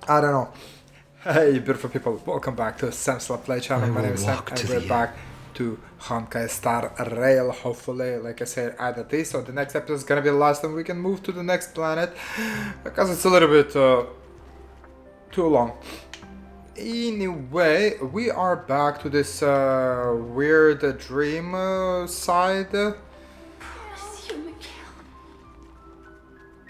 I don't know. Hey, beautiful people, welcome back to SamSlamPlay channel. My name is Sam, and we're back to Honkai Star Rail. Hopefully, like I said, either this or the next episode is gonna be the last, and we can move to the next planet because it's a little bit too long. Anyway, we are back to this weird dream side.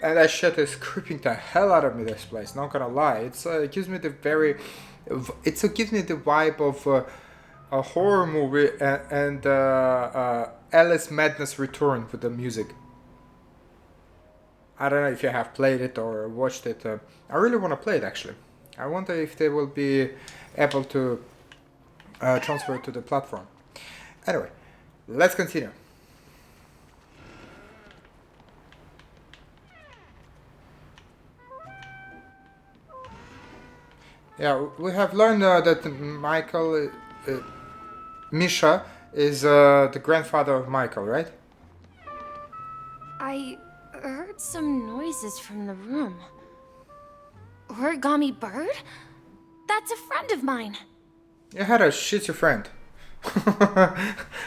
And that shit is creeping the hell out of me, this place, not gonna lie. It gives me the gives me the vibe of a horror movie and Alice Madness Return with the music. I don't know if you have played it or watched it. I really want to play it, actually. I wonder if they will be able to transfer it to the platform. Anyway, let's continue. Yeah, we have learned that Misha is the grandfather of Michael, right? I heard some noises from the room. Origami bird? That's a friend of mine. You had a shitty friend.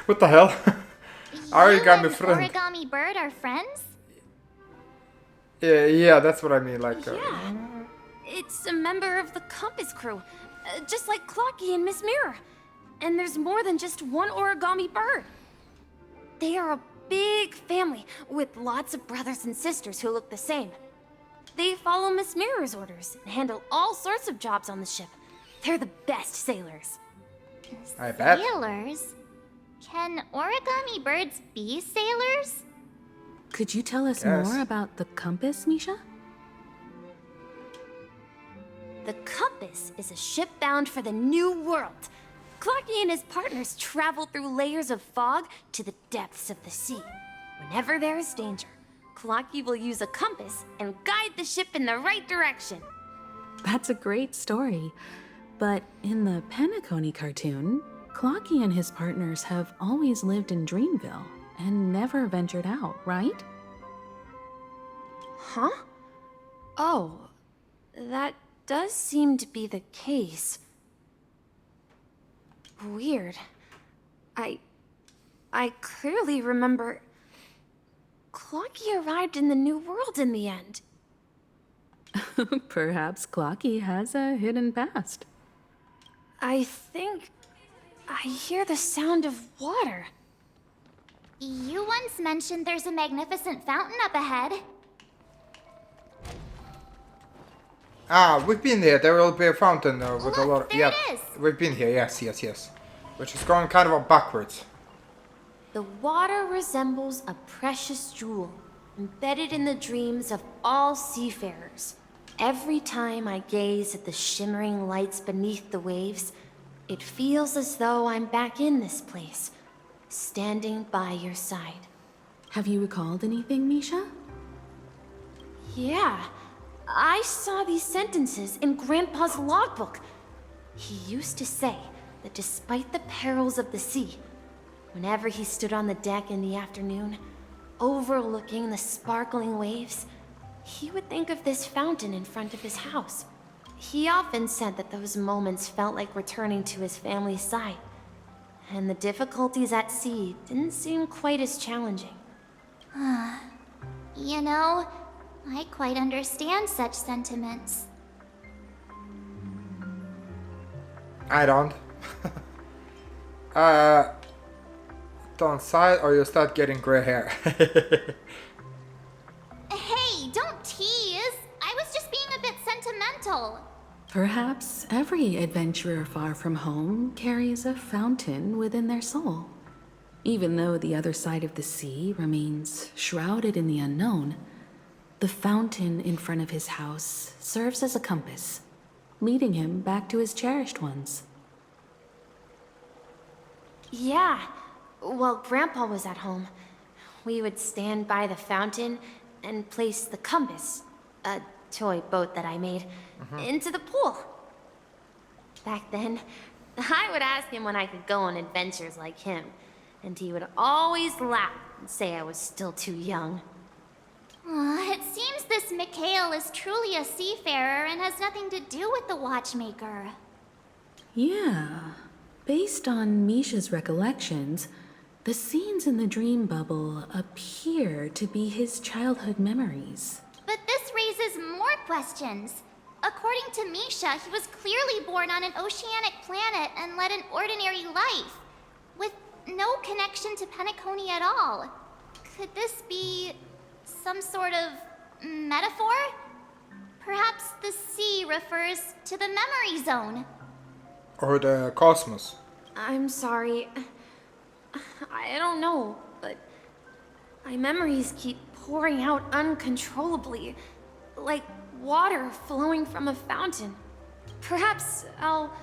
What the hell? Origami friend. Origami bird are friends? Yeah, that's what I mean. Like. Yeah. It's a member of the Compass crew, just like Clocky and Miss Mirror. And there's more than just one origami bird. They are a big family with lots of brothers and sisters who look the same. They follow Miss Mirror's orders and handle all sorts of jobs on the ship. They're the best sailors. I bet. Sailors? Can origami birds be sailors? Could you tell us more about the compass, Misha? The Compass is a ship bound for the New World. Clocky and his partners travel through layers of fog to the depths of the sea. Whenever there is danger, Clocky will use a compass and guide the ship in the right direction. That's a great story. But in the Penacony cartoon, Clocky and his partners have always lived in Dreamville and never ventured out, right? Huh? Oh, that does seem to be the case. Weird. I clearly remember Clocky arrived in the New World in the end. Perhaps Clocky has a hidden past. I think I hear the sound of water. You once mentioned there's a magnificent fountain up ahead. We've been here. There will be a fountain with a lot of... There Yeah, it is. we've been here. Yes. Which is going kind of backwards. The water resembles a precious jewel, embedded in the dreams of all seafarers. Every time I gaze at the shimmering lights beneath the waves, it feels as though I'm back in this place, standing by your side. Have you recalled anything, Misha? Yeah. I saw these sentences in Grandpa's logbook. He used to say that despite the perils of the sea, whenever he stood on the deck in the afternoon, overlooking the sparkling waves, he would think of this fountain in front of his house. He often said that those moments felt like returning to his family's side, and the difficulties at sea didn't seem quite as challenging. You know, I quite understand such sentiments. I don't. Don't sigh or you'll start getting gray hair. Hey, don't tease! I was just being a bit sentimental. Perhaps every adventurer far from home carries a fountain within their soul. Even though the other side of the sea remains shrouded in the unknown, the fountain in front of his house serves as a compass, leading him back to his cherished ones. Yeah. While Grandpa was at home, we would stand by the fountain and place the compass, a toy boat that I made, into the pool. Back then, I would ask him when I could go on adventures like him, and he would always laugh and say I was still too young. It seems this Mikhail is truly a seafarer and has nothing to do with the Watchmaker. Yeah. Based on Misha's recollections, the scenes in the dream bubble appear to be his childhood memories. But this raises more questions. According to Misha, he was clearly born on an oceanic planet and led an ordinary life, with no connection to Penacony at all. Could this be some sort of metaphor? Perhaps the sea refers to the memory zone. Or the cosmos. I'm sorry. I don't know, but my memories keep pouring out uncontrollably, like water flowing from a fountain. Perhaps I'll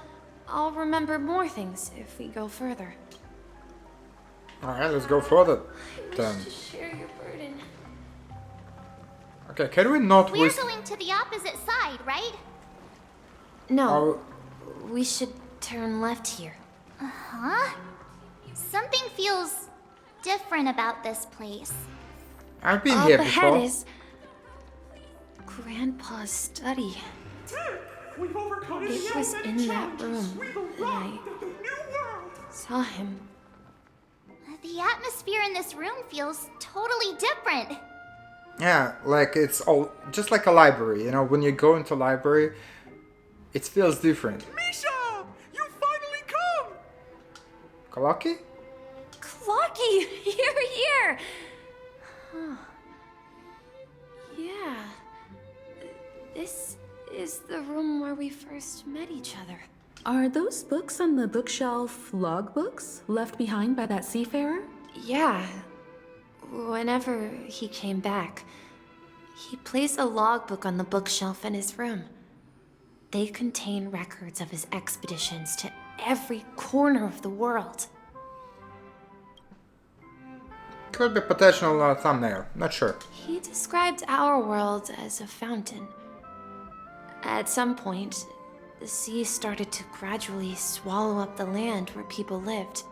remember more things if we go further. Alright, let's go further I then. wish to share your burden. Okay, can we not We're waste... going to the opposite side, right? No, we should turn left here. Huh? Something feels different about this place. I've been Up here ahead before. is Grandpa's study. We've overcome It was in that room, We've and arrived at the new world. Saw him. The atmosphere in this room feels totally different. Yeah, like it's all just like a library, you know, when you go into a library, it feels different. Misha, you finally come. Kalaki? Clocky! Here! Huh. Yeah. This is the room where we first met each other. Are those books on the bookshelf logbooks left behind by that seafarer? Yeah. Whenever he came back, he placed a logbook on the bookshelf in his room. They contain records of his expeditions to every corner of the world. Could be potential thumbnail, not sure. He described our world as a fountain. At some point, the sea started to gradually swallow up the land where people lived.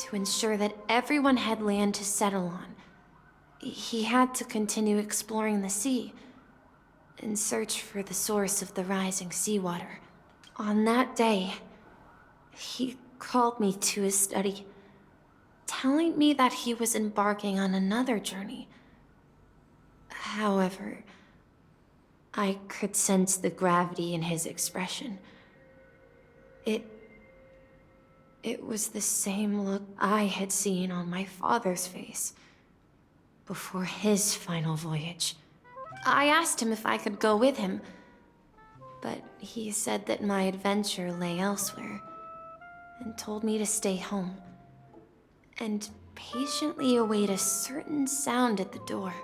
To ensure that everyone had land to settle on, he had to continue exploring the sea in search for the source of the rising seawater. On that day, he called me to his study, telling me that he was embarking on another journey. However, I could sense the gravity in his expression. It was the same look I had seen on my father's face before his final voyage. I asked him if I could go with him, but he said that my adventure lay elsewhere and told me to stay home and patiently await a certain sound at the door.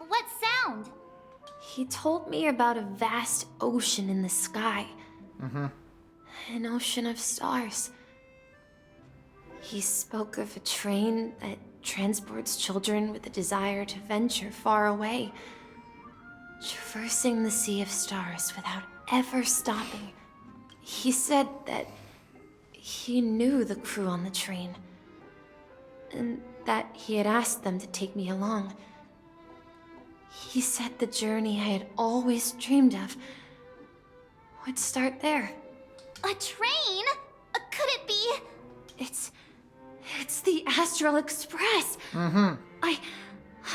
What sound? He told me about a vast ocean in the sky. An ocean of stars. He spoke of a train that transports children with a desire to venture far away, traversing the sea of stars without ever stopping. He said that he knew the crew on the train, and that he had asked them to take me along. He said the journey I had always dreamed of would start there. A train? Could it be? It's the Astral Express. I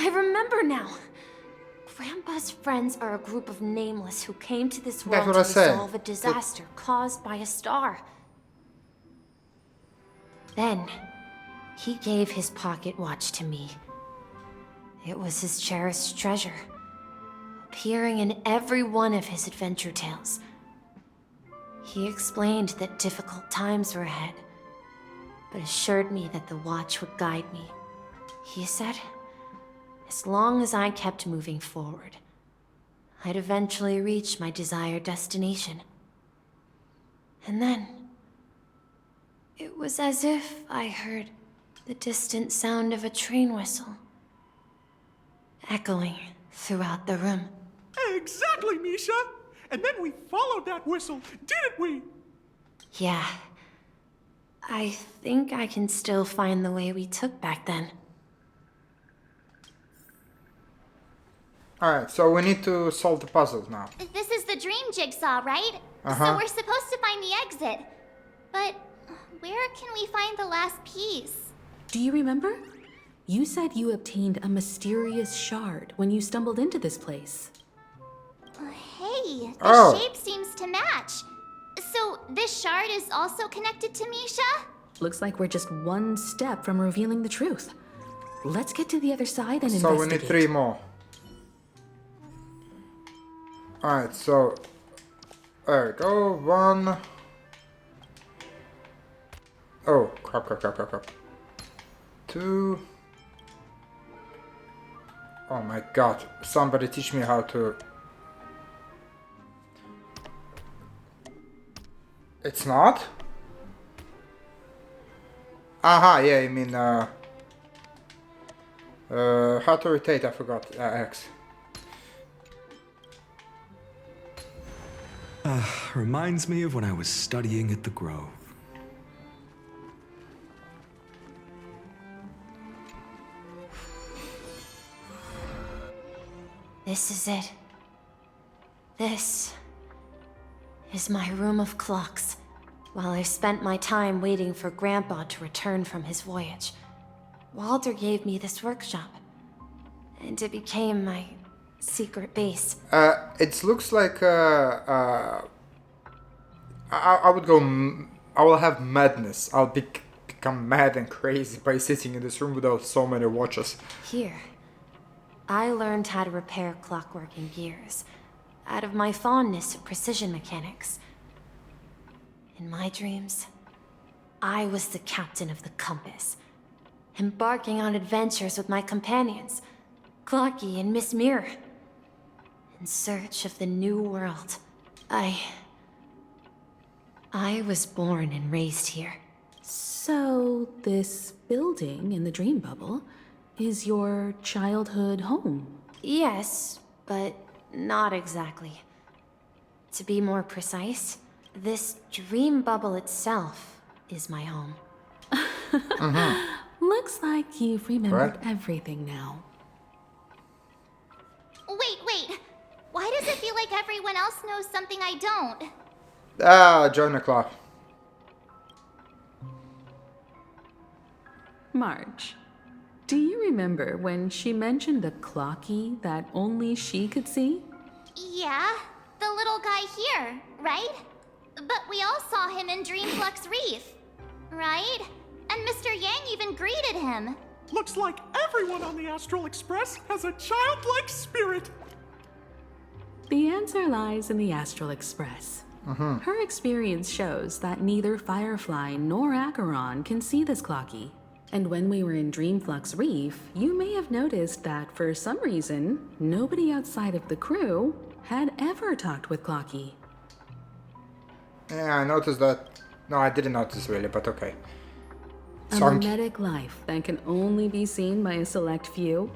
remember now. Grandpa's friends are a group of nameless who came to this world to resolve a disaster caused by a star. Then, he gave his pocket watch to me. It was his cherished treasure, appearing in every one of his adventure tales. He explained that difficult times were ahead, but assured me that the watch would guide me. He said, as long as I kept moving forward, I'd eventually reach my desired destination. And then, it was as if I heard the distant sound of a train whistle, echoing throughout the room. Exactly, Misha. And then we followed that whistle, didn't we? Yeah. I think I can still find the way we took back then. Alright, so we need to solve the puzzle now. This is the dream jigsaw, right? Uh-huh. So we're supposed to find the exit. But where can we find the last piece? Do you remember? You said you obtained a mysterious shard when you stumbled into this place. Hey, the Oh. shape seems to match. So this shard is also connected to Misha? Looks like we're just one step from revealing the truth. Let's get to the other side and So we investigate. need 3 more. Alright, so there we go. 1. Oh, crap. 2. Oh my god, somebody teach me how to... It's not? Aha, yeah, I mean, how to rotate, I forgot, X. Reminds me of when I was studying at the Grove. This is it. This is my room of clocks. While I spent my time waiting for Grandpa to return from his voyage, Walter gave me this workshop, and it became my secret base. It looks like, I would go, I will have madness. I'll become mad and crazy by sitting in this room without so many watches. Here, I learned how to repair clockwork and gears, out of my fondness of precision mechanics. In my dreams, I was the captain of the compass, embarking on adventures with my companions, Clocky and Miss Mirror, in search of the new world. I was born and raised here. So, this building in the dream bubble is your childhood home? Yes, but not exactly. To be more precise, this dream bubble itself is my home. Looks like you've remembered Right. everything now. Wait. Why does it feel like everyone else knows something I don't? Join the club. Marge, do you remember when she mentioned a clocky that only she could see? Yeah, the little guy here, right? But we all saw him in Dreamflux Reef, right? And Mr. Yang even greeted him. Looks like everyone on the Astral Express has a childlike spirit. The answer lies in the Astral Express. Her experience shows that neither Firefly nor Acheron can see this clocky. And when we were in Dreamflux Reef, you may have noticed that for some reason, nobody outside of the crew had ever talked with Clocky. Yeah, I noticed that. No, I didn't notice really, but okay. A So I'm- mimetic life that can only be seen by a select few.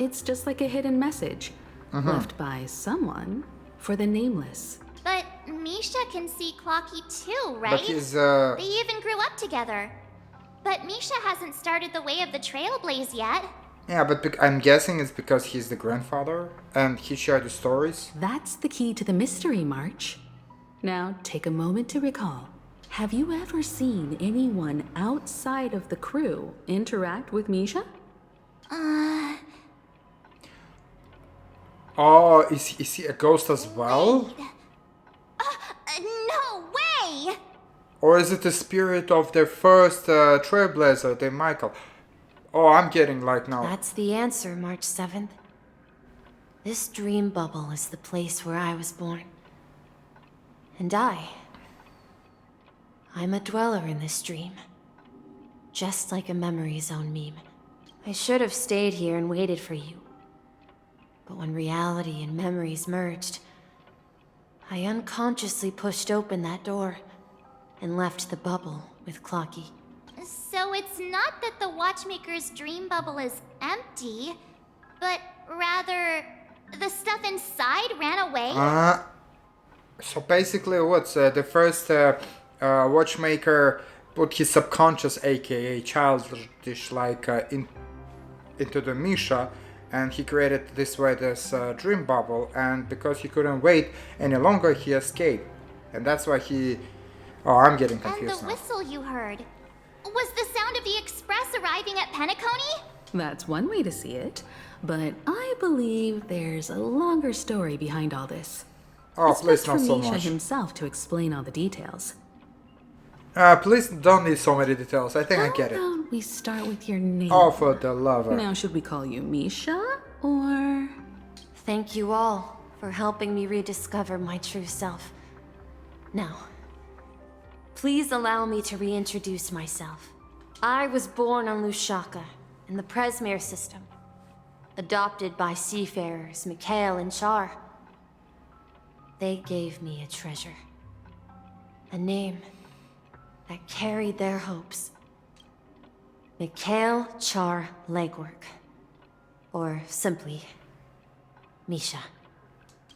It's just like a hidden message left by someone for the nameless. But Misha can see Clocky too, right? But he's, They even grew up together. But Misha hasn't started the way of the Trailblaze yet. yeah, but I'm guessing it's because he's the grandfather and he shared the stories. That's the key to the mystery, March. Now, take a moment to recall. Have you ever seen anyone outside of the crew interact with Misha? Oh, is he a ghost as well? No way! Or is it the spirit of their first Trailblazer, the Michael? Oh, I'm getting like now. That's the answer, March 7th. This dream bubble is the place where I was born. And I'm a dweller in this dream. Just like a memory zone meme. I should have stayed here and waited for you. But when reality and memories merged, I unconsciously pushed open that door and left the bubble with Clocky. So it's not that the Watchmaker's dream bubble is empty, but rather the stuff inside ran away? So basically, what's the first Watchmaker put his subconscious, aka childish, into the Misha, and he created this way this dream bubble, and because he couldn't wait any longer, he escaped. And that's why he... Oh, I'm getting confused And the now. whistle you heard, was the sound of the express arriving at Penacony? That's one way to see it, but I believe there's a longer story behind all this. Oh, It's please best not for so Misha much. himself to explain all the details. Please don't need so many details. I think I get it. How about we start with your name? Oh, for the love of... Now, should we call you Misha, or... Thank you all for helping me rediscover my true self. Now, please allow me to reintroduce myself. I was born on Lushaka, in the Presmere system. Adopted by seafarers Mikhail and Char. They gave me a treasure. A name that carried their hopes. Mikhail Char Legwork. Or simply, Misha.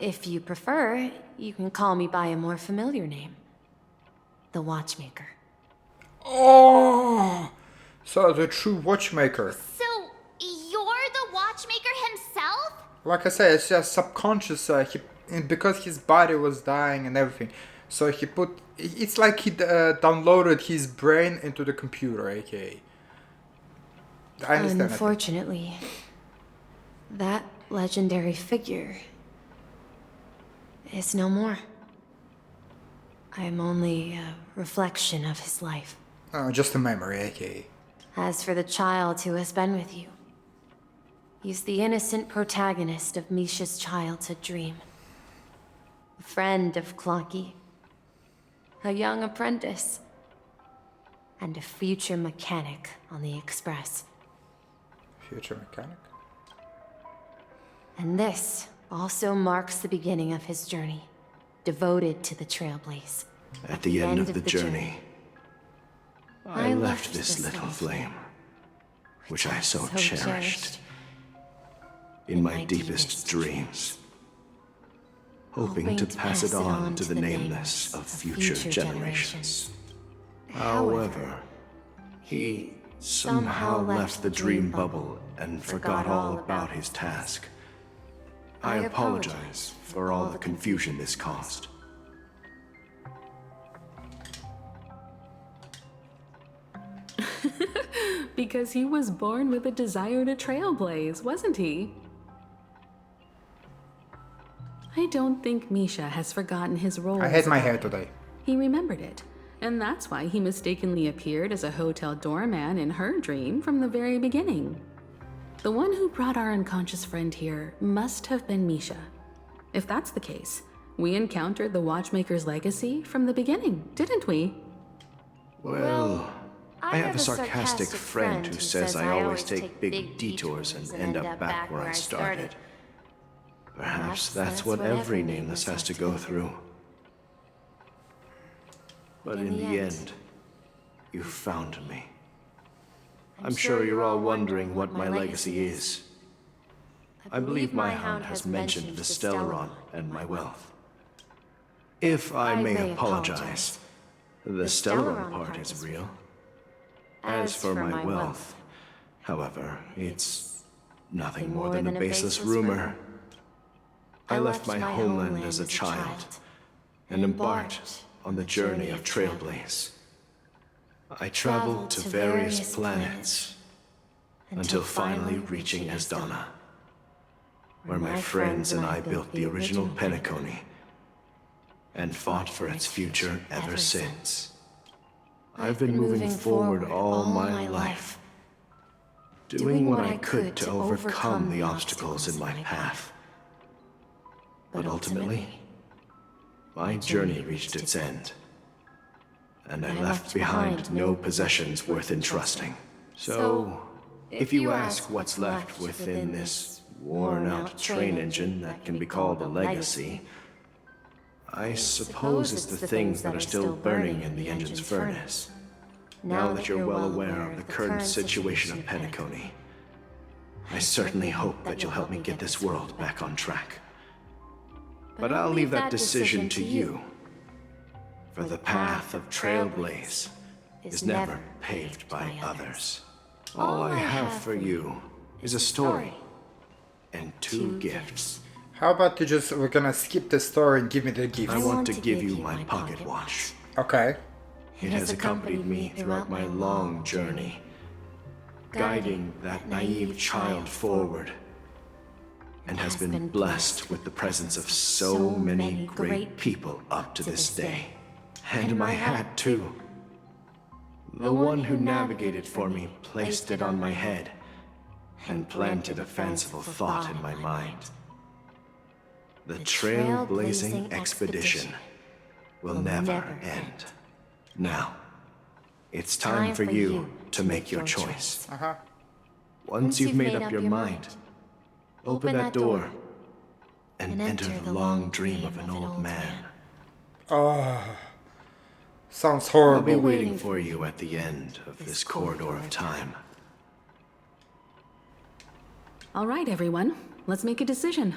If you prefer, you can call me by a more familiar name. The Watchmaker. Oh! So, the true Watchmaker. So, you're the Watchmaker himself? Like I say, it's just subconscious, because his body was dying and everything. So he put... It's like he downloaded his brain into the computer, aka. I understand. Unfortunately, that legendary figure is no more. I am only a reflection of his life. Oh, just a memory, aka. As for the child who has been with you, he's the innocent protagonist of Misha's childhood dream. A friend of Clocky, a young apprentice, and a future mechanic on the Express. Future mechanic? And this also marks the beginning of his journey, devoted to the Trailblaze. At the end of the journey, I left this little flame, which I so cherished, in my deepest dreams, hoping to pass it on to the nameless of future generations. However, he somehow left the dream bubble and forgot all about his task. I apologize for all the confusion this caused. Because he was born with a desire to trailblaze, wasn't he? I don't think Misha has forgotten his role. I hate my hair today. He remembered it, and that's why he mistakenly appeared as a hotel doorman in her dream from the very beginning. The one who brought our unconscious friend here must have been Misha. If that's the case, we encountered the Watchmaker's legacy from the beginning, didn't we? Well, I have a sarcastic friend who says I always take big detours and end up back where I started. Perhaps that's what every nameless has to go through. But in the end, you found me. I'm sure you're all wondering what my legacy is. I believe my hound has mentioned the Stellaron and my wealth. If I may apologize, the Stellaron part is real. As for my wealth, however, it's nothing more than a baseless rumor. I left my homeland as a child and embarked on the journey of Trailblaze. I traveled to various planets until finally reaching Asdana, where my friends and I built the original Penacony and fought for its future ever since. I've been moving forward all my life, doing what I could to overcome the obstacles in my path. But ultimately, my journey reached its end, and I left behind no possessions worth entrusting. So, if you ask what's left within this worn-out train engine that can be called a legacy, I suppose it's the things that are still burning in the engine's furnace. Now that you're well aware of the current situation of Penacony, I certainly hope that you'll help me get this world back on track. But I'll leave that decision to you, for the path of Trailblaze is never paved by others. All I have for you is a story and 2 gifts. How about we're gonna skip the story and give me the gift? I want to give you my pocket watch. Okay. It has accompanied me throughout my long journey, guiding that naive child forward, and has been blessed with the presence of so many great people up to this day. And my hat, too. The one who navigated for me placed it on my head and planted a fanciful thought in my mind. The Trailblazing expedition will never end. Now, it's time for you to make your choice. Once you've made up your mind, open that door and enter the long dream of an old man. Sounds I'll horrible. be waiting for you at the end of this corridor of time. All right, everyone. Let's make a decision.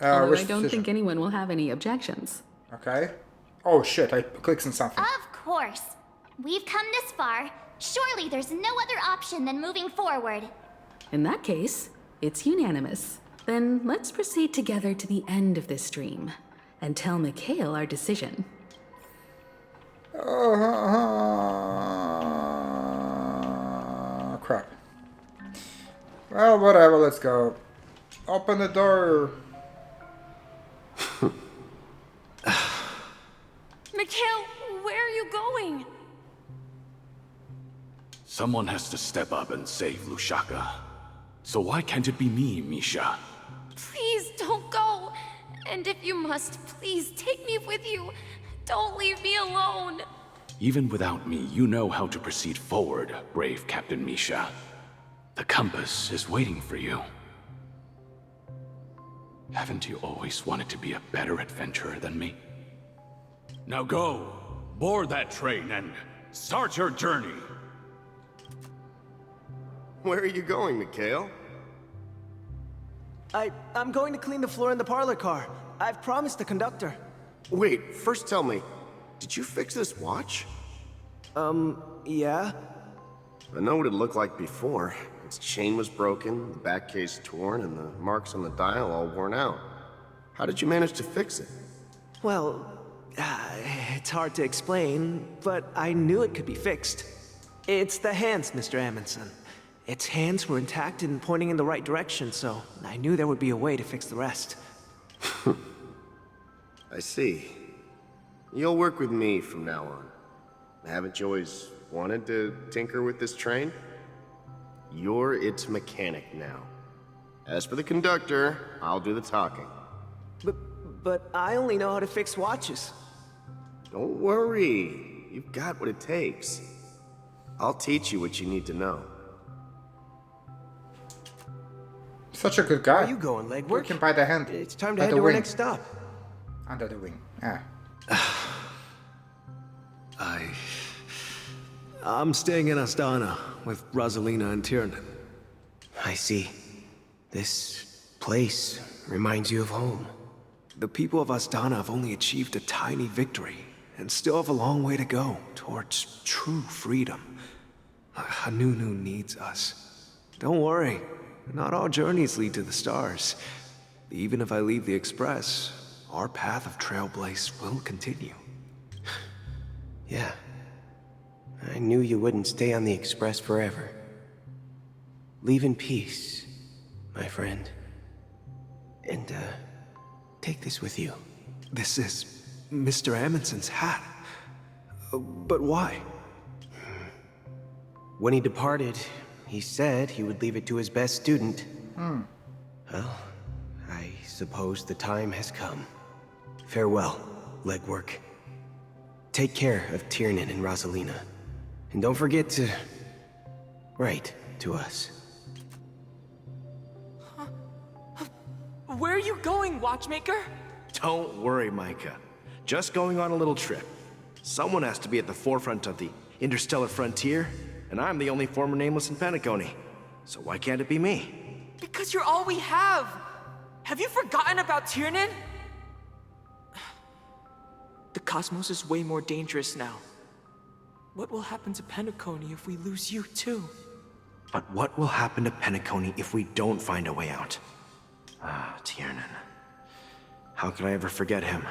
Although I don't decision? think anyone will have any objections. Okay. Oh shit, I clicked on something. Of course. We've come this far. Surely there's no other option than moving forward. In that case, it's unanimous. Then let's proceed together to the end of this dream and tell Mikhail our decision. Crap. Well, whatever, let's go. Open the door. Mikhail, where are you going? Someone has to step up and save Lushaka. So why can't it be me, Misha? Please don't go. And if you must, please take me with you. Don't leave me alone. Even without me, you know how to proceed forward, brave Captain Misha. The compass is waiting for you. Haven't you always wanted to be a better adventurer than me? Now go, board that train and start your journey. Where are you going, Mikhail? I'm going to clean the floor in the parlor car. I've promised the conductor. Wait, first tell me, did you fix this watch? Yeah? I know what it looked like before. Its chain was broken, the back case torn, and the marks on the dial all worn out. How did you manage to fix it? Well, it's hard to explain, but I knew it could be fixed. It's the hands, Mr. Amundsen. Its hands were intact and pointing in the right direction, so I knew there would be a way to fix the rest. I see. You'll work with me from now on. Haven't you always wanted to tinker with this train? You're its mechanic now. As for the conductor, I'll do the talking. But I only know how to fix watches. Don't worry. You've got what it takes. I'll teach you what you need to know. Such a good guy. Where are you going, legwork? Working by the hand. It's time to by head the to our wing. next stop. Under the wing. Yeah. I'm staying in Astana with Rosalina and Tiernan. I see. This place reminds you of home. The people of Astana have only achieved a tiny victory and still have a long way to go towards true freedom. Hanunu needs us. Don't worry, not all journeys lead to the stars. Even if I leave the Express, our path of Trailblaze will continue. Yeah. I knew you wouldn't stay on the Express forever. Leave in peace, my friend. And, take this with you. This is Mr. Amundsen's hat. But why? When he departed, he said he would leave it to his best student. Well, I suppose the time has come. Farewell, legwork. Take care of Tiernan and Rosalina. And don't forget to write to us. Where are you going, Watchmaker? Don't worry, Micah. Just going on a little trip. Someone has to be at the forefront of the interstellar frontier, and I'm the only former Nameless in Penacony. So why can't it be me? Because you're all we have. Have you forgotten about Tiernan? The cosmos is way more dangerous now. What will happen to Penacony if we lose you too? But what will happen to Penacony if we don't find a way out? Ah, Tiernan. How could I ever forget him?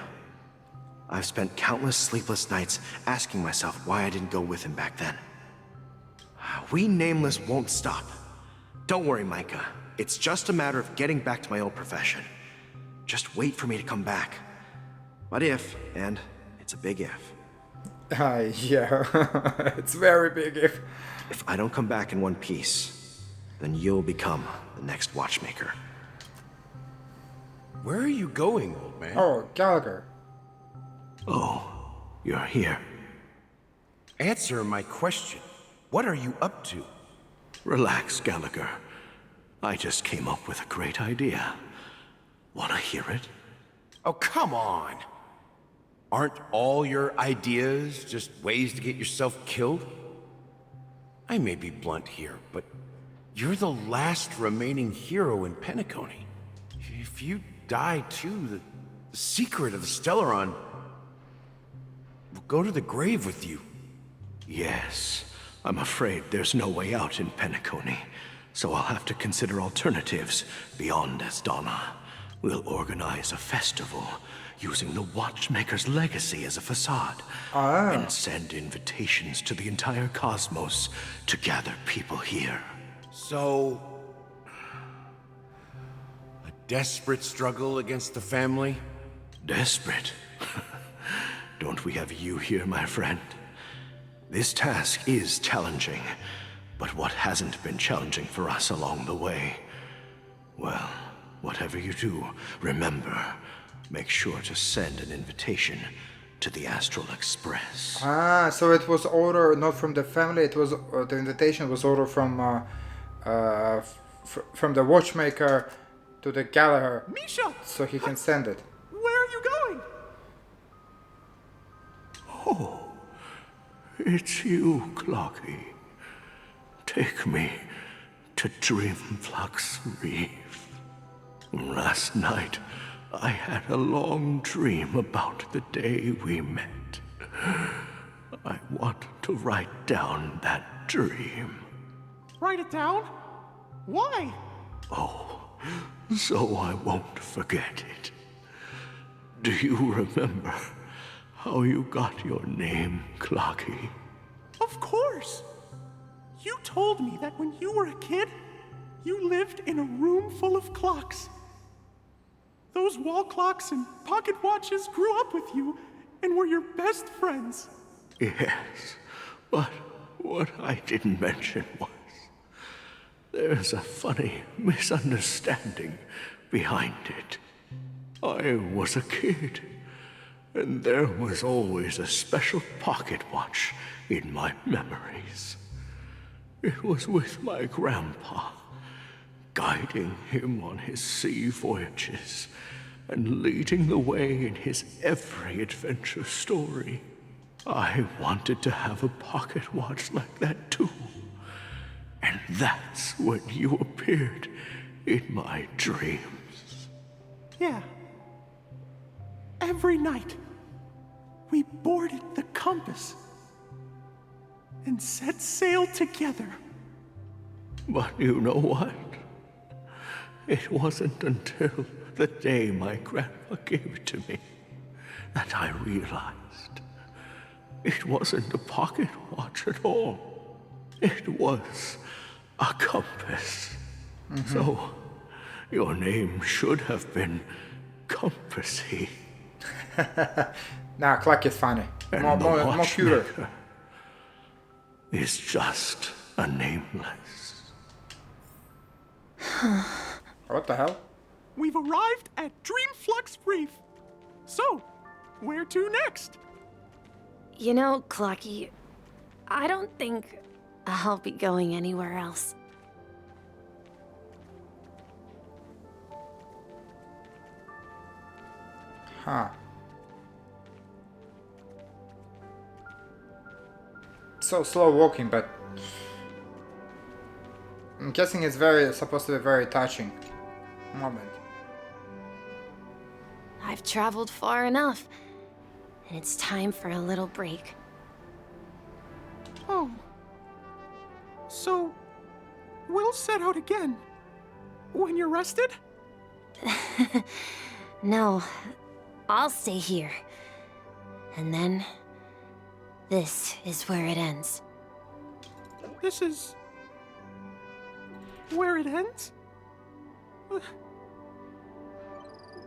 I've spent countless sleepless nights asking myself why I didn't go with him back then. We Nameless won't stop. Don't worry, Micah. It's just a matter of getting back to my old profession. Just wait for me to come back. But if, and it's a big if. Yeah, it's very big if. If I don't come back in one piece, then you'll become the next Watchmaker. Where are you going, old man? Oh, Gallagher. Oh, you're here. Answer my question. What are you up to? Relax, Gallagher. I just came up with a great idea. Wanna hear it? Oh, come on. Aren't all your ideas just ways to get yourself killed? I may be blunt here, but you're the last remaining hero in Penacony. If you die too, the secret of the Stellaron will go to the grave with you. Yes. I'm afraid there's no way out in Penacony, so I'll have to consider alternatives beyond Asdana. We'll organize a festival using the Watchmaker's legacy as a facade, and send invitations to the entire cosmos to gather people here. So, a desperate struggle against the family? Desperate? Don't we have you here, my friend? This task is challenging, but what hasn't been challenging for us along the way? Well, whatever you do, remember, make sure to send an invitation to the Astral Express. Ah, so it was order not from the family, it was the invitation was order from the Watchmaker to the Gallagher. Misha! So he can send it. Where are you going? Oh. It's you, Clocky. Take me to Dreamflux Reef. Last night, I had a long dream about the day we met. I want to write down that dream. Write it down? Why? Oh, so I won't forget it. Do you remember how you got your name, Clocky? Of course! You told me that when you were a kid, you lived in a room full of clocks. Those wall clocks and pocket watches grew up with you and were your best friends. Yes, but what I didn't mention was there's a funny misunderstanding behind it. I was a kid, and there was always a special pocket watch in my memories. It was with my grandpa, guiding him on his sea voyages and leading the way in his every adventure story. I wanted to have a pocket watch like that too. And that's when you appeared in my dreams. Yeah. Every night, we boarded the compass and set sail together. But you know what? It wasn't until the day my grandpa gave it to me that I realized it wasn't a pocket watch at all. It was a compass. So, your name should have been Compassy. Nah, Clark is funny. And More cuter. Is just a nameless. What the hell? We've arrived at Dreamflux Reef. So, where to next? You know, Clocky, I don't think I'll be going anywhere else. Huh. So slow walking, but I'm guessing it's supposed to be very touching moment. I've traveled far enough, and it's time for a little break. Oh. So, we'll set out again. When you're rested? No, I'll stay here. And then, this is where it ends. This is... where it ends?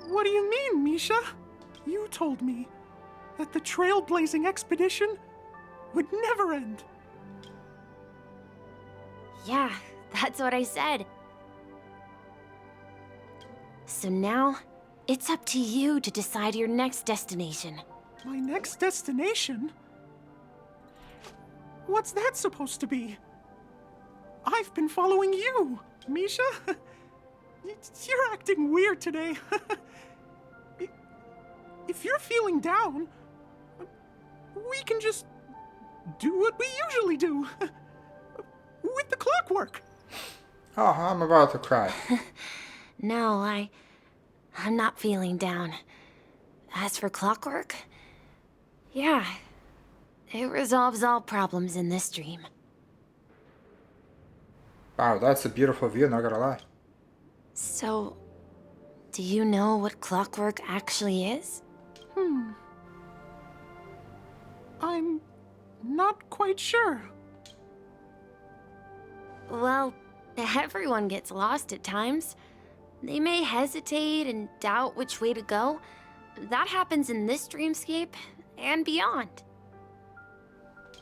What do you mean, Misha? You told me that the trailblazing expedition would never end. Yeah, that's what I said. So now, it's up to you to decide your next destination. My next destination? What's that supposed to be? I've been following you, Misha. You're acting weird today. If you're feeling down, we can just do what we usually do. With the clockwork. Oh, I'm about to cry. No, I'm not feeling down. As for clockwork, yeah, it resolves all problems in this dream. Wow, that's a beautiful view, not gonna lie. So, do you know what clockwork actually is? I'm not quite sure. Well, everyone gets lost at times. They may hesitate and doubt which way to go. That happens in this dreamscape and beyond.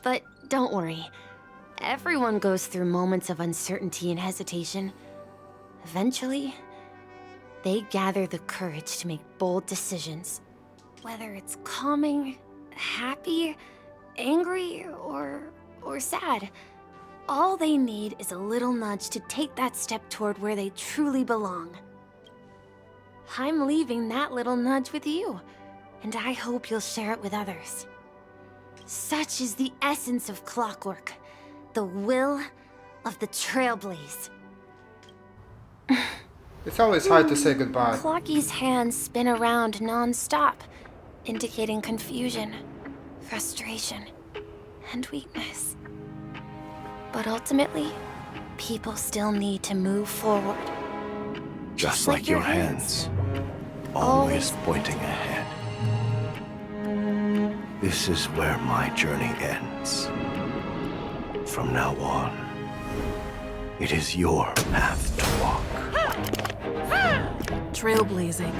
But don't worry. Everyone goes through moments of uncertainty and hesitation. Eventually, they gather the courage to make bold decisions. Whether it's calming, happy, angry, or sad. All they need is a little nudge to take that step toward where they truly belong. I'm leaving that little nudge with you, and I hope you'll share it with others. Such is the essence of clockwork, the will of the Trailblaze. It's always hard to say goodbye. Clocky's hands spin around non-stop, indicating confusion, frustration, and weakness. But ultimately, people still need to move forward. Just like your hands, always pointing ahead. This is where my journey ends. From now on, it is your path to walk. Trailblazing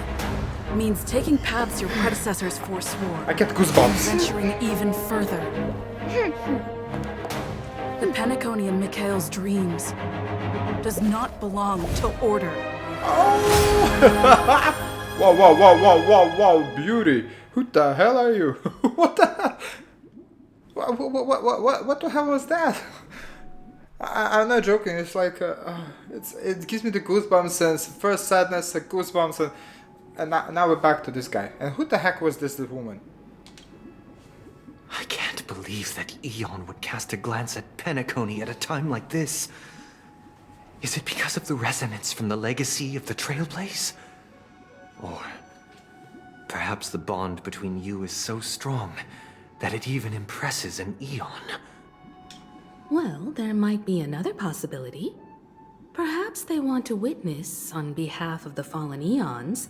means taking paths your predecessors forswore. I get goosebumps. Venturing even further. The Penacony in Mikhail's dreams does not belong to order. Oh! Whoa, whoa, whoa, whoa, whoa, whoa, beauty. Who the hell are you? What the hell? What the hell was that? I'm not joking. It's like it gives me the goosebumps since first sadness, goosebumps, and now we're back to this guy. And who the heck was this woman? I can't believe that Eon would cast a glance at Penacony at a time like this. Is it because of the resonance from the legacy of the Trailblaze? Or perhaps the bond between you is so strong that it even impresses an Eon? Well, there might be another possibility. Perhaps they want to witness, on behalf of the fallen Eons,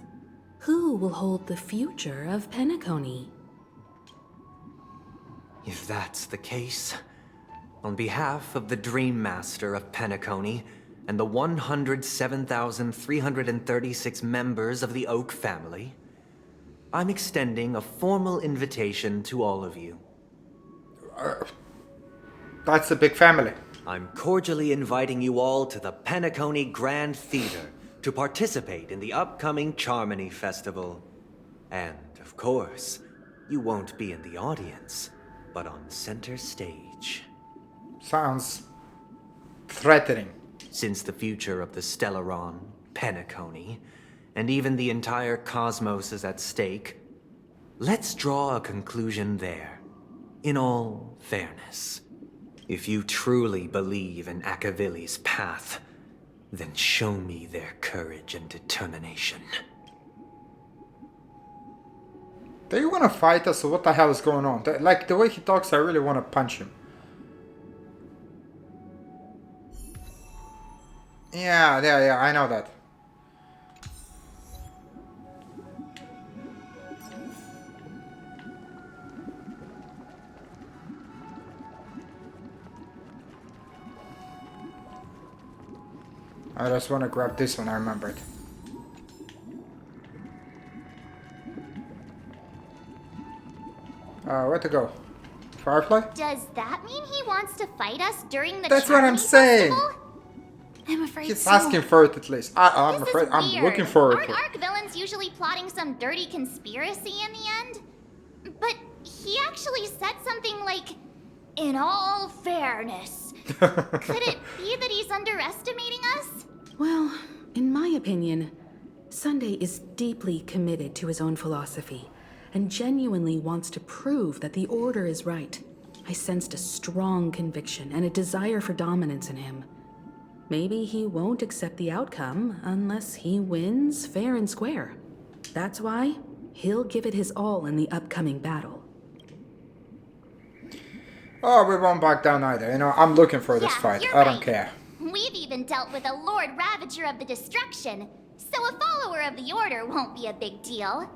who will hold the future of Penacony. If that's the case, on behalf of the Dream Master of Penacony and the 107,336 members of the Oak family, I'm extending a formal invitation to all of you. That's a big family. I'm cordially inviting you all to the Penacony Grand Theater to participate in the upcoming Charmony Festival. And, of course, you won't be in the audience, but on center stage. Sounds threatening. Since the future of the Stellaron, Penacony, and even the entire cosmos is at stake, let's draw a conclusion there, in all fairness. If you truly believe in Akavili's path, then show me their courage and determination. Do you want to fight us or what the hell is going on? Like, the way he talks, I really want to punch him. Yeah, I know that. I just want to grab this one, I remembered. Where to go? Firefly? Does that mean he wants to fight us during the That's what I'm saying! Festival? I'm afraid He's so. asking for it at least. I'm afraid. I'm Weird. looking for it. Aren't arc villains usually plotting some dirty conspiracy in the end? But he actually said something like, "In all fairness." Could it be that he's underestimating us? Well, in my opinion, Sunday is deeply committed to his own philosophy and genuinely wants to prove that the Order is right. I sensed a strong conviction and a desire for dominance in him. Maybe he won't accept the outcome unless he wins fair and square. That's why he'll give it his all in the upcoming battle. Oh, we won't back down either. You know, I'm looking for this fight. I don't care. We've even dealt with a Lord Ravager of the Destruction, so a follower of the Order won't be a big deal.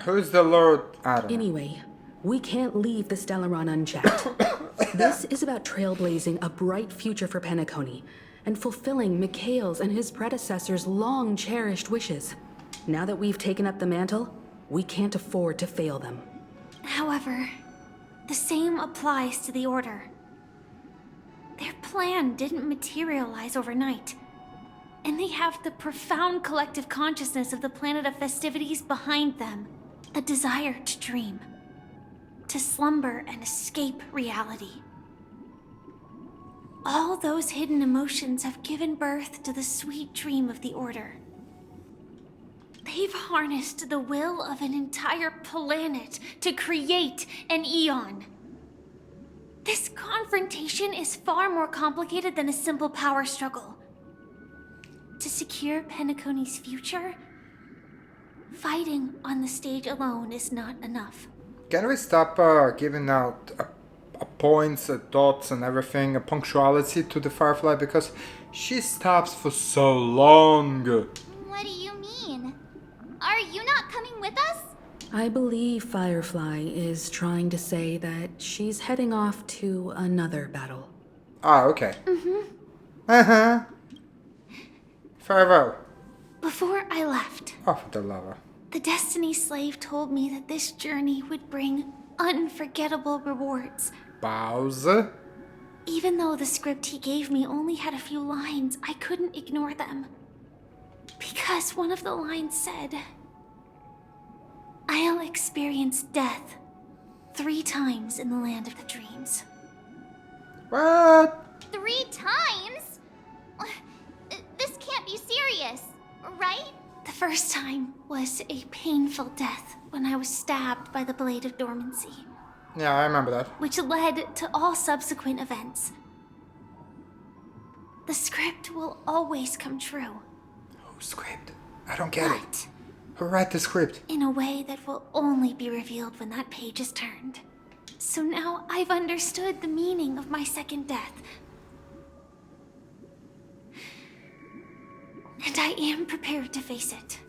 Who's the Lord? I don't know. Anyway, we can't leave the Stellaron unchecked. This is about trailblazing a bright future for Penacony and fulfilling Mikhail's and his predecessors' long-cherished wishes. Now that we've taken up the mantle, we can't afford to fail them. However, the same applies to the Order. Their plan didn't materialize overnight, and they have the profound collective consciousness of the planet of festivities behind them. A desire to dream, to slumber and escape reality. All those hidden emotions have given birth to the sweet dream of the Order. They've harnessed the will of an entire planet to create an eon. This confrontation is far more complicated than a simple power struggle. To secure Penacony's future, fighting on the stage alone is not enough. Can we stop giving out points, dots and everything, punctuality to the Firefly, because she stops for so long? What do you mean? Are you not coming with us? I believe Firefly is trying to say that she's heading off to another battle. Ah, okay. Uh-huh. Farewell. Before I left, Oh, for the lava. the Destiny Slave told me that this journey would bring unforgettable rewards. Pause. Even though the script he gave me only had a few lines, I couldn't ignore them. Because one of the lines said, "I'll experience death 3 times in the land of the dreams." What? 3 times? This can't be serious, right? The first time was a painful death when I was stabbed by the Blade of Dormancy, Yeah, I remember that. which led to all subsequent events. The script will always come true. Whose script? I don't get it. But Who wrote the script? in a way that will only be revealed when that page is turned. So now I've understood the meaning of my second death. And I am prepared to face it.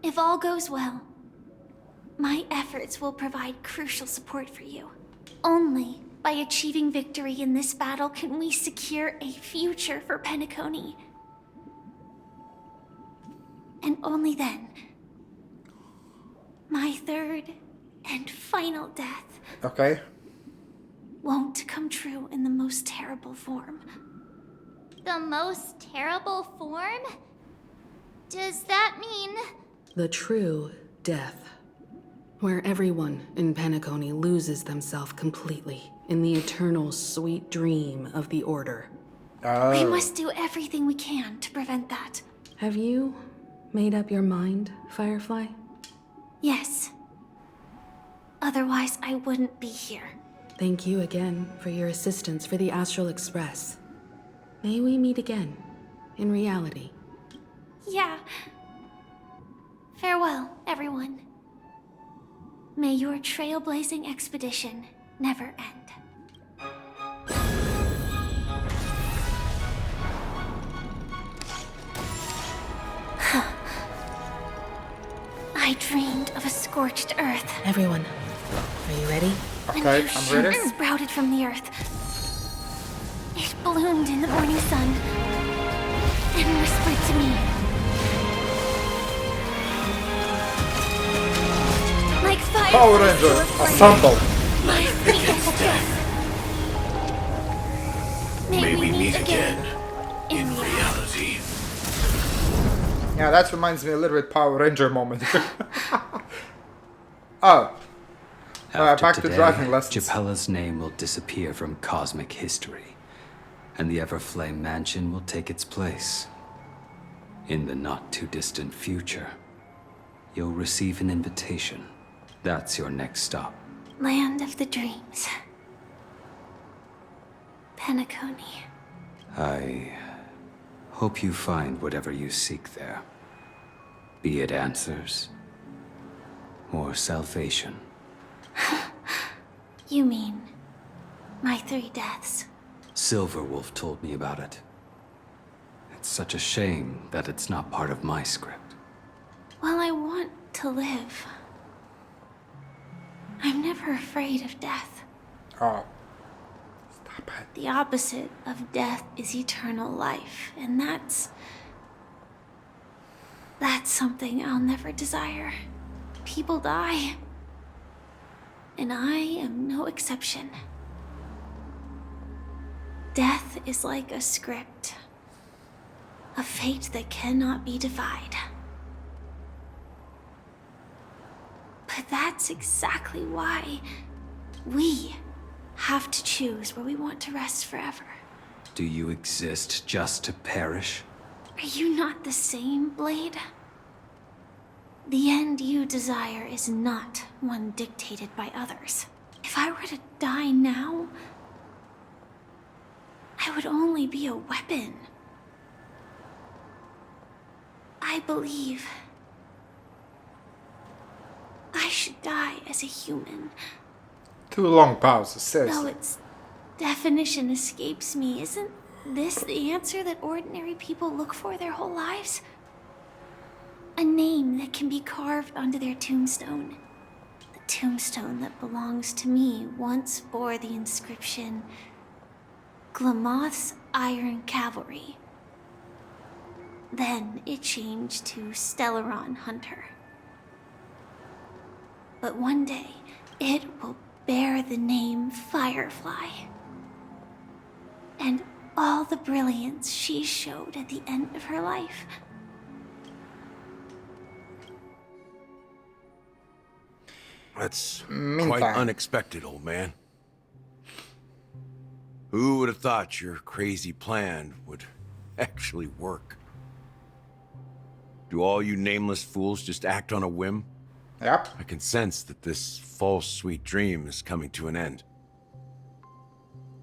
If all goes well, my efforts will provide crucial support for you. Only by achieving victory in this battle can we secure a future for Penacony. And only then, my third and final death Okay. won't come true in the most terrible form. The most terrible form? Does that mean... The true death, where everyone in Penacony loses themselves completely in the eternal sweet dream of the Order. We must do everything we can to prevent that. Have you made up your mind, Firefly? Yes. Otherwise, I wouldn't be here. Thank you again for your assistance for the Astral Express. May we meet again, in reality. Yeah. Farewell, everyone. May your trailblazing expedition never end. I dreamed of a scorched earth. Everyone, are you ready? Okay, I'm ready. Sprouted from the earth. It bloomed in the morning sun, and whisper to me. Like fire. Power Ranger, assemble! My freedom death. May we meet again in reality. Yeah, that reminds me a little bit Power Ranger moment. Oh. Back today, to driving lessons. Chapella's name will disappear from cosmic history, and the Everflame Mansion will take its place. In the not-too-distant future, you'll receive an invitation. That's your next stop. Land of the dreams. Penacony. I hope you find whatever you seek there. Be it answers or salvation. You mean my 3 deaths? Silver Wolf told me about it. It's such a shame that it's not part of my script. Well, I want to live. I'm never afraid of death. Oh. Stop it. The opposite of death is eternal life, and that's something I'll never desire. People die, and I am no exception. Death is like a script, a fate that cannot be defied. But that's exactly why we have to choose where we want to rest forever. Do you exist just to perish? Are you not the same, Blade? The end you desire is not one dictated by others. If I were to die now, I would only be a weapon. I believe I should die as a human. 2 long pauses, seriously. Though its definition escapes me, isn't this the answer that ordinary people look for their whole lives? A name that can be carved onto their tombstone. The tombstone that belongs to me once bore the inscription, Glamoth's Iron Cavalry. Then it changed to Stellaron Hunter. But one day, it will bear the name Firefly. And all the brilliance she showed at the end of her life. That's Meantime. quite unexpected, old man. Who would have thought your crazy plan would actually work? Do all you nameless fools just act on a whim? Yep. I can sense that this false sweet dream is coming to an end.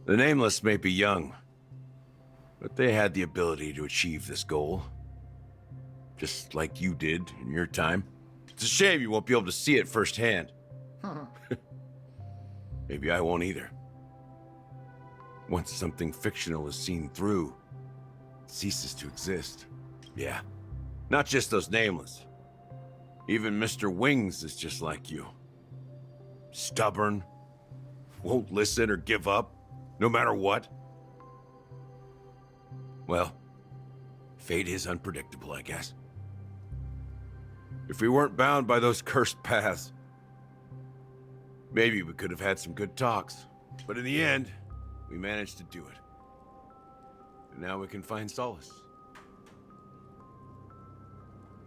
The nameless may be young, but they had the ability to achieve this goal. Just like you did in your time. It's a shame you won't be able to see it firsthand. Maybe I won't either. Once something fictional is seen through, it ceases to exist. Yeah, not just those nameless. Even Mr. Wings is just like you. Stubborn, won't listen or give up, no matter what. Well, fate is unpredictable, I guess. If we weren't bound by those cursed paths, maybe we could have had some good talks. But in the end, we managed to do it. And now we can find solace.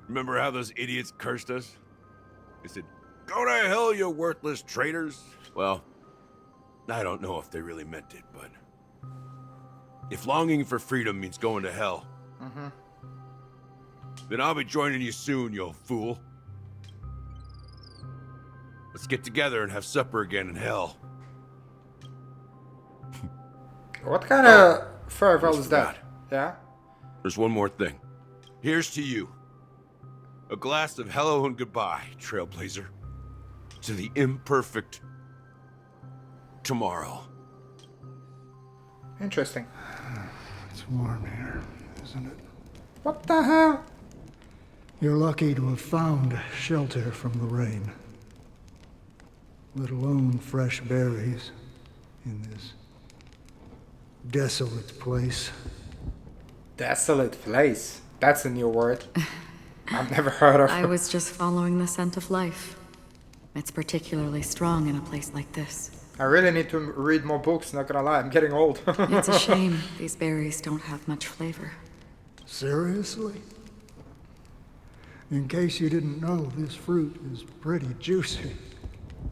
Remember how those idiots cursed us? They said, "Go to hell, you worthless traitors." Well, I don't know if they really meant it, but if longing for freedom means going to hell, then I'll be joining you soon, you fool. Let's get together and have supper again in hell. What kind of farewell is that? Yeah? There's one more thing. Here's to you. A glass of hello and goodbye, Trailblazer. To the imperfect tomorrow. Interesting. It's warm here, isn't it? What the hell? You're lucky to have found shelter from the rain. Let alone fresh berries in this desolate place. Desolate place. That's a new word. I've never heard of it. I was just following the scent of life. It's particularly strong in a place like this. I really need to read more books, not gonna lie, I'm getting old. It's a shame these berries don't have much flavor. Seriously? In case you didn't know, this fruit is pretty juicy.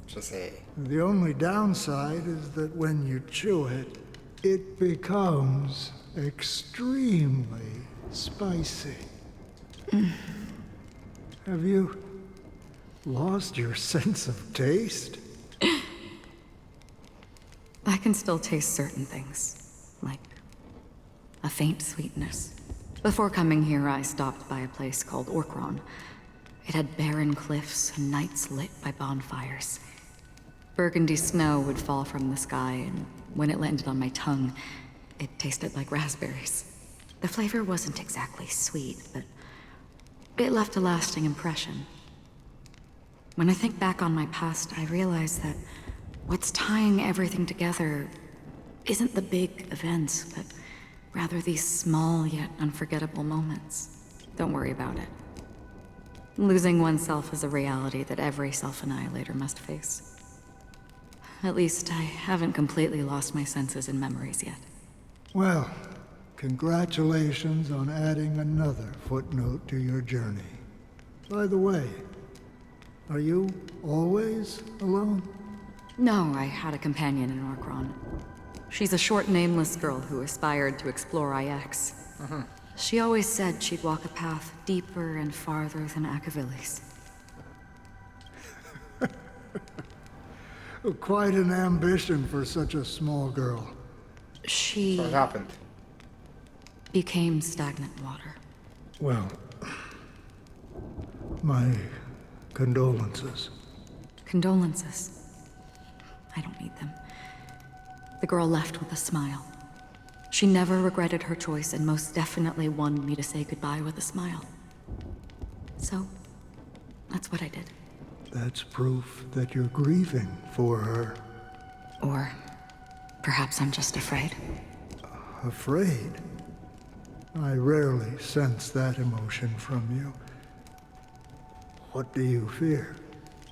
Just say. The only downside is that when you chew it, it becomes extremely spicy. Have you lost your sense of taste? I can still taste certain things, like a faint sweetness. Before coming here, I stopped by a place called Orkron. It had barren cliffs and nights lit by bonfires. Burgundy snow would fall from the sky, and when it landed on my tongue, it tasted like raspberries. The flavor wasn't exactly sweet, but it left a lasting impression. When I think back on my past, I realize that what's tying everything together isn't the big events, but rather these small yet unforgettable moments. Don't worry about it. Losing oneself is a reality that every self-annihilator must face. At least I haven't completely lost my senses and memories yet. Well, congratulations on adding another footnote to your journey. By the way, are you always alone? No, I had a companion in Orkron. She's a short, nameless girl who aspired to explore IX. She always said she'd walk a path deeper and farther than Akavili's. Quite an ambition for such a small girl. She... What happened? Became stagnant water. Well, my condolences. Condolences. I don't need them. The girl left with a smile. She never regretted her choice and most definitely wanted me to say goodbye with a smile. So, that's what I did. That's proof that you're grieving for her. Or perhaps I'm just afraid. Afraid? I rarely sense that emotion from you. What do you fear?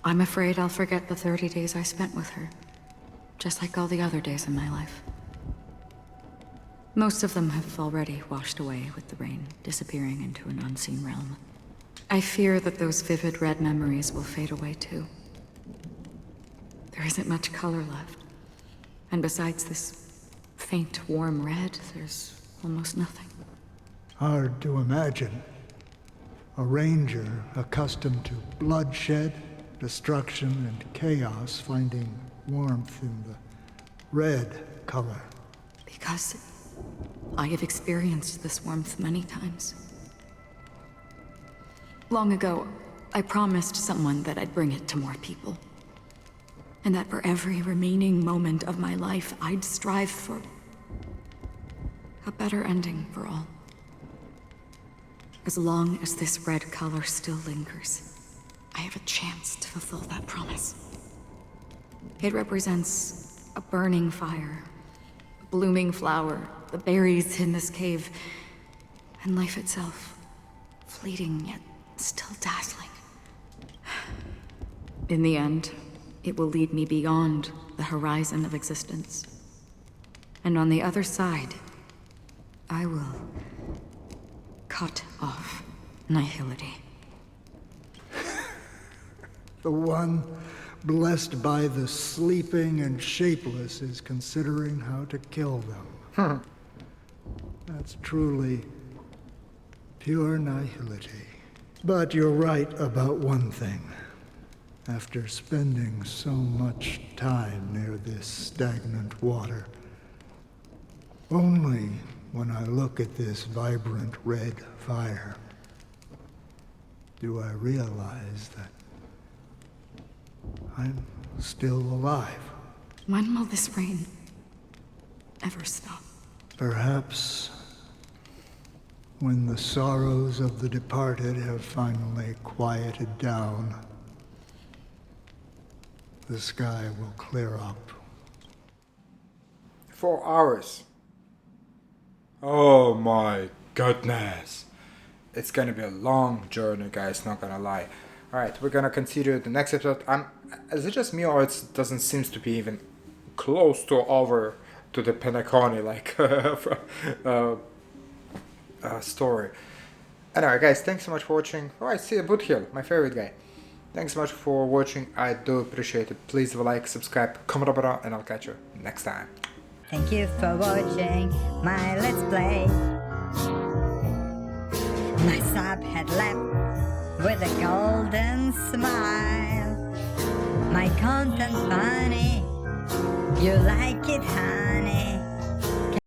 I'm afraid I'll forget the 30 days I spent with her. Just like all the other days in my life. Most of them have already washed away with the rain, disappearing into an unseen realm. I fear that those vivid red memories will fade away too. There isn't much color left. And besides this faint, warm red, there's almost nothing. Hard to imagine. A ranger accustomed to bloodshed, destruction, and chaos finding warmth in the red color. Because I have experienced this warmth many times. Long ago, I promised someone that I'd bring it to more people. And that for every remaining moment of my life, I'd strive for a better ending for all. As long as this red color still lingers, I have a chance to fulfill that promise. It represents a burning fire, a blooming flower, the berries in this cave, and life itself, fleeting yet still dazzling. In the end, it will lead me beyond the horizon of existence. And on the other side, I will cut off nihility. The one blessed by the sleeping and shapeless is considering how to kill them. That's truly pure nihility. But you're right about one thing. After spending so much time near this stagnant water, only when I look at this vibrant red fire do I realize that I'm still alive. When will this rain ever stop? Perhaps when the sorrows of the departed have finally quieted down, the sky will clear up. 4 hours. Oh my goodness. It's gonna be a long journey, guys, not gonna lie. Alright, we're gonna continue the next episode. Is it just me, or it doesn't seem to be even close to over to the Penacony, like, story. Anyway, guys, thanks so much for watching. Alright, see you, Boothill, my favorite guy. Thanks so much for watching, I do appreciate it. Please leave a like, subscribe, comment below, and I'll catch you next time. Thank you for watching my Let's Play. My sub had left with a golden smile. My content funny, you like it, huh?